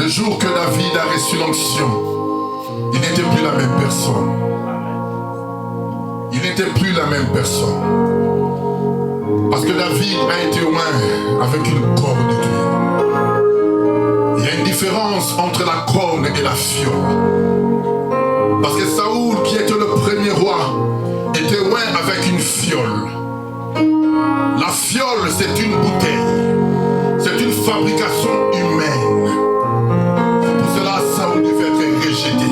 Le jour que David a reçu l'onction, il n'était plus la même personne. Il n'était plus la même personne. Parce que David a été oint avec une corne d'huile. Il y a une différence entre la corne et la fiole. Parce que Saoul, qui était le premier roi, était oint avec une fiole. La fiole, c'est une bouteille. C'est une fabrication humaine. C'est pour cela que Saoul devait être rejeté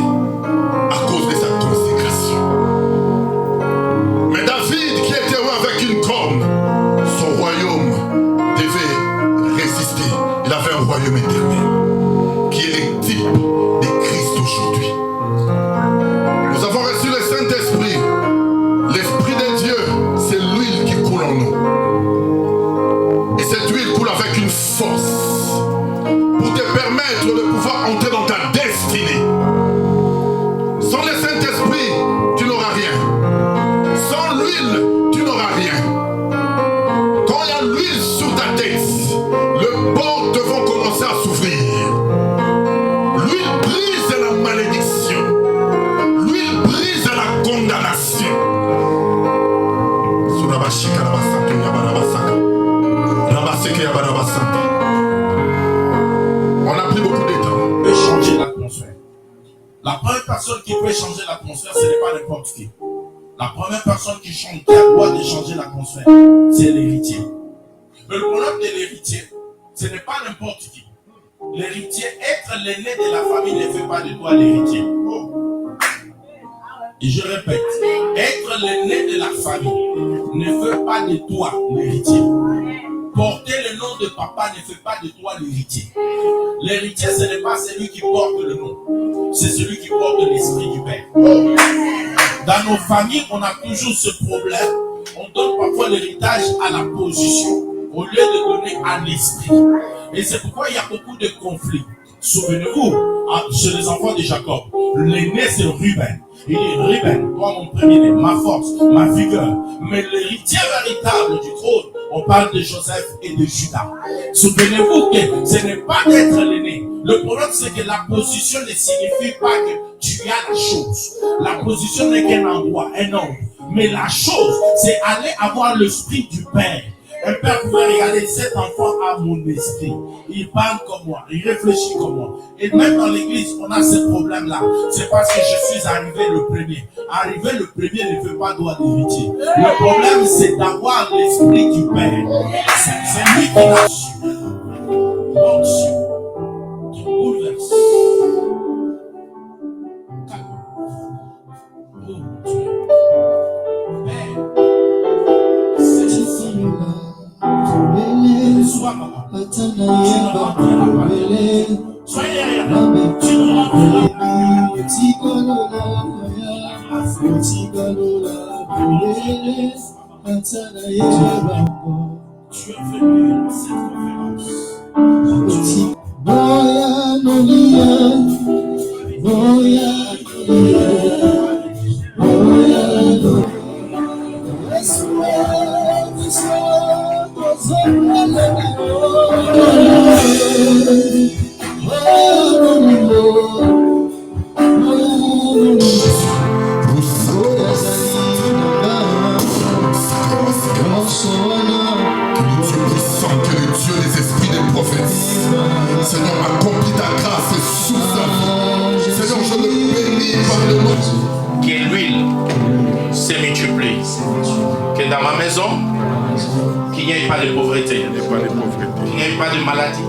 à cause de sa consécration. Mais David, qui était oint avec une corne, son royaume devait résister. Il avait un royaume éternel, qui est le type de Christ aujourd'hui. Nous avons reçu le Saint-Esprit. L'Esprit de Dieu, c'est l'huile qui coule en nous. Et cette huile coule avec une force pour te permettre de pouvoir entrer dans ta destinée. Sans le Saint-Esprit, tu n'auras rien. Sans l'huile, tu n'auras rien. Quand il y a l'huile sur ta tête, les portes vont commencer à s'ouvrir. L'huile brise la malédiction. L'huile brise la condamnation. On a pris beaucoup de temps. Peut changer l'atmosphère. La première personne qui peut changer l'atmosphère, ce n'est pas n'importe qui. La première personne qui a le droit de changer l'atmosphère, c'est l'héritier. Mais le problème de l'héritier, ce n'est pas n'importe qui. L'héritier, être l'aîné de la famille ne fait pas de toi l'héritier. Et je répète, être l'aîné de la famille ne fait pas de toi l'héritier. Porter le nom de papa ne fait pas de toi l'héritier. L'héritier, ce n'est pas celui qui porte le nom, c'est celui qui porte l'esprit du Père. Dans nos familles, on a toujours ce problème. On donne parfois l'héritage à la position au lieu de donner à l'esprit. Et c'est pourquoi il y a beaucoup de conflits. Souvenez-vous, chez les enfants de Jacob, l'aîné c'est Ruben. Il dit, Ruben, toi mon premier-né, ma force, ma vigueur. Mais l'héritier véritable du trône, on parle de Joseph et de Judas. Souvenez-vous que ce n'est pas d'être l'aîné. Le problème c'est que la position ne signifie pas que tu as la chose. La position n'est qu'un endroit, un nombre. Mais la chose, c'est aller avoir l'esprit du Père. Un père pouvait regarder cet enfant à mon esprit. Il parle comme moi, il réfléchit comme moi. Et même dans l'église, on a ce problème-là. C'est parce que je suis arrivé le premier. Arriver le premier ne fait pas droit d'héritier. Le problème, c'est d'avoir l'esprit du Père. C'est lui qui l'a su. L'onction qui bouleverse. Oh Dieu. Père. Sois maman. Tu ne rentreras pas. Soyez derrière. Tu ne rentreras pas. Tu es venu à cette conférence. Seigneur, accomplis ta grâce sous sa vie. Seigneur, je le bénis par le nom. Que l'huile se multiplie. Que dans ma maison, qu'il n'y ait pas de pauvreté, qu'il n'y ait pas de maladie,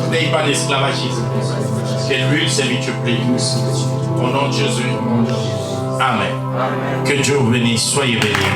qu'il n'y ait pas d'esclavagisme. Que l'huile se multiplie. Au nom de Jésus. Amen. Que Dieu vous bénisse. Soyez bénis.